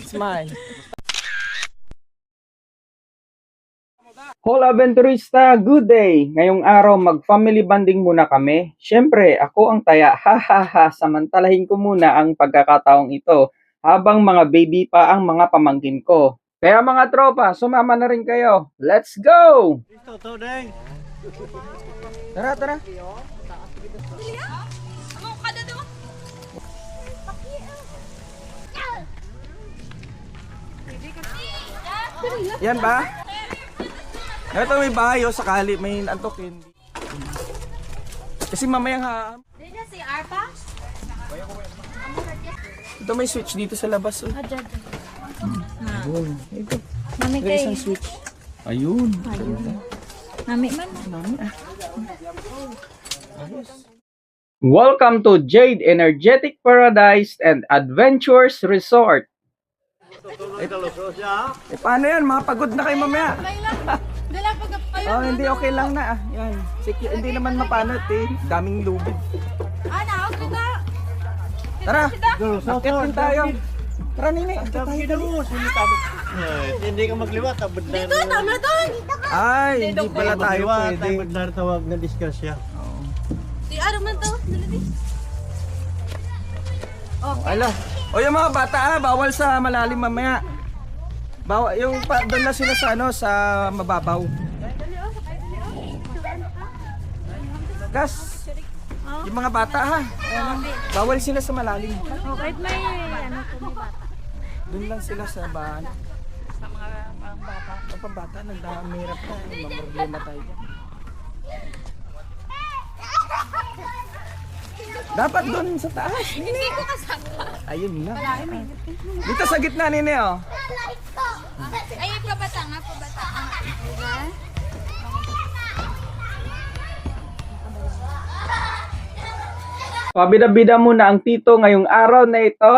Smile. Whole Aventurista, good day! Ngayong araw mag-family bonding muna kami. Siyempre, ako ang taya, ha. Samantalahin ko muna ang pagkakataong ito habang mga baby pa ang mga pamangkin ko. Kaya mga tropa, sumama na rin kayo. Let's go! Tara. Yan ba? Ito may bahay sakali may antokin. Kasi mamayang ha. Dito si Arpa? Ito may switch dito sa labas. Oh. Ayun. Ito. Mami May isang switch. Ayun. Mami man. Welcome to Jade Energetic Paradise and Adventures Resort. Paano yan? Mapagod na kayo mamaya. Oh, hindi okay lang na. Yan. Hindi naman mapanot eh. Daming lubid. Okay ka. Tara. Akit din tayo. Tara nini. Hindi ka magliwat, abad na. Dito, tama doon. Ay, hindi pala tayo pwede. Abad na tawag na diskusya. Si ano man to? Dali. Ala. O yung mga bata bawal sa malalim mamaya. Bawal yung doon na sila sa sa mababaw. Gas. Yung mga bata bawal sila sa malalim. Kahit may ano to may bata. Doon lang sila sa bahan. Sa mga bata. Ang pambata nagdamihirap na, may problema tayo dyan. Dapat doon sa taas. Hindi ko kasama. Ayun lang. Dito sa gitna nini oh. Ay, pabata nga. Diba? Pabida-bida muna ang tito ngayong araw na ito.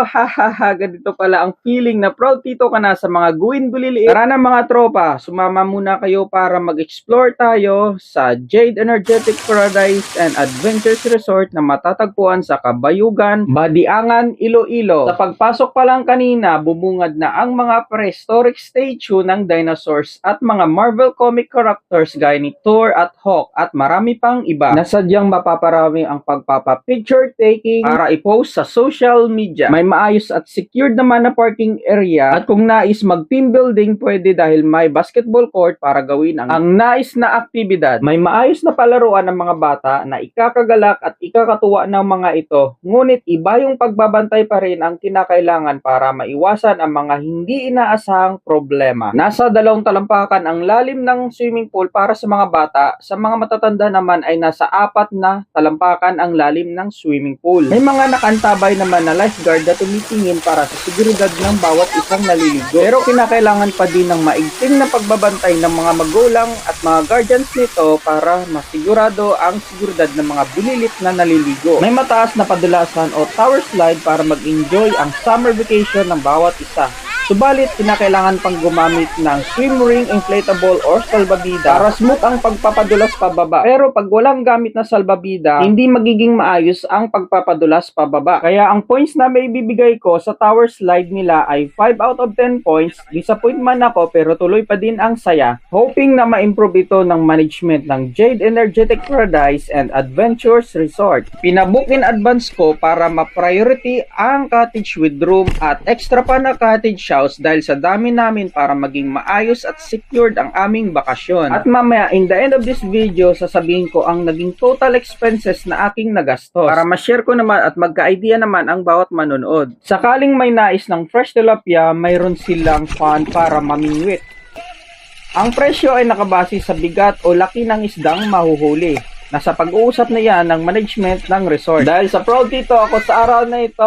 Ganito pala ang feeling na proud tito ka na sa mga guwin buliliit. Tara na mga tropa, sumama muna kayo para mag-explore tayo sa Jade Energetic Paradise and Adventures Resort na matatagpuan sa Kabayugan, Badiangan, Iloilo. Sa pagpasok pa lang kanina, bumungad na ang mga prehistoric statue ng dinosaurs at mga Marvel comic characters gaya ni Thor at Hulk at marami pang iba na sadyang mapaparami ang pagpapapicture taking para i-post sa social media. May maayos at secured naman na parking area at kung nais mag-team building pwede dahil may basketball court para gawin ang nais na aktibidad. May maayos na palaruan ng mga bata na ikakagalak at ikakatuwa ng mga ito. Ngunit iba yung pagbabantay pa rin ang kinakailangan para maiwasan ang mga hindi inaasahang problema. Nasa 2 talampakan ang lalim ng swimming pool para sa mga bata. Sa mga matatanda naman ay nasa 4 na talampakan ang lalim ng swimming pool. May mga nakantabay naman na lifeguard na tumitingin para sa seguridad ng bawat isang naliligo. Pero kinakailangan pa din ng maigting na pagbabantay ng mga magulang at mga guardians nito para masigurado ang seguridad ng mga bulilit na naliligo. May mataas na padulasan o tower slide para mag-enjoy ang summer vacation ng bawat isa. Subalit, kinakailangan pang gumamit ng swim ring, inflatable or salbabida para smooth ang pagpapadulas pababa. Pero pag walang gamit na salbabida, hindi magiging maayos ang pagpapadulas pababa. Kaya ang points na may bibigay ko sa tower slide nila ay 5 out of 10 points. Disappoint man ako pero tuloy pa din ang saya. Hoping na ma-improve ito ng management ng Jade Energetic Paradise and Adventures Resort. Pinabook in advance ko para ma-priority ang cottage with room at extra pa na cottage house dahil sa dami namin para maging maayos at secured ang aming bakasyon. At mamaya, in the end of this video, sasabihin ko ang naging total expenses na aking nagastos para ma-share ko naman at magka-idea naman ang bawat manonood. Sakaling may nais ng fresh tilapia, mayroon silang fund para mamingwit. Ang presyo ay nakabase sa bigat o laki ng isdang mahuhuli. Nasa pag-uusap na yan ng management ng resort. Dahil sa proud dito ako sa araw na ito,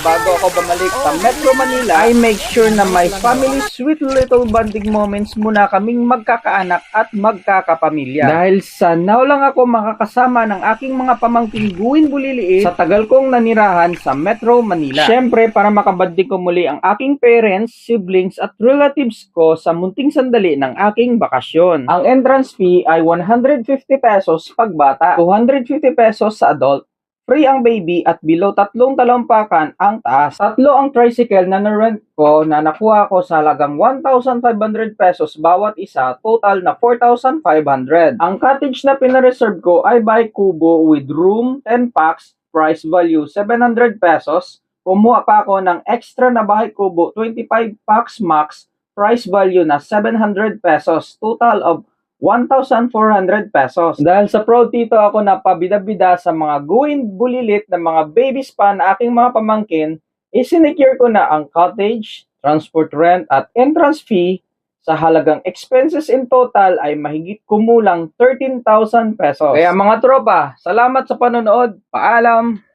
bago ako bumalik sa Metro Manila, I make sure na may family sweet little bonding moments muna kaming magkakaanak at magkakapamilya. Dahil sa now lang ako makakasama ng aking mga pamangking guwin buliliit sa tagal kong nanirahan sa Metro Manila. Siyempre, para makabanding ko muli ang aking parents, siblings at relatives ko sa munting sandali ng aking bakasyon. Ang entrance fee ay 150 pesos pesos pag bata, 250 pesos sa adult, free ang baby at below 3 talampakan ang taas. 3 ang tricycle na na-rent ko na nakuha ko sa halagang 1,500 pesos bawat isa, total na 4,500. Ang cottage na pinareserve ko ay by Kubo with room, 10 packs, price value 700 pesos. Kumuha pa ako ng extra na bahay kubo, 25 packs max, price value na 700 pesos, total of 1,400 pesos. Dahil sa proud tito ako na pabida-bida sa mga guwin bulilit na mga baby spa na aking mga pamangkin, isinecure ko na ang cottage, transport rent at entrance fee sa halagang expenses in total ay mahigit kumulang 13,000 pesos. Kaya mga tropa, salamat sa panonood. Paalam!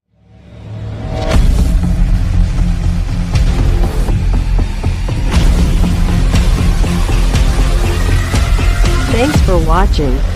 Thanks for watching.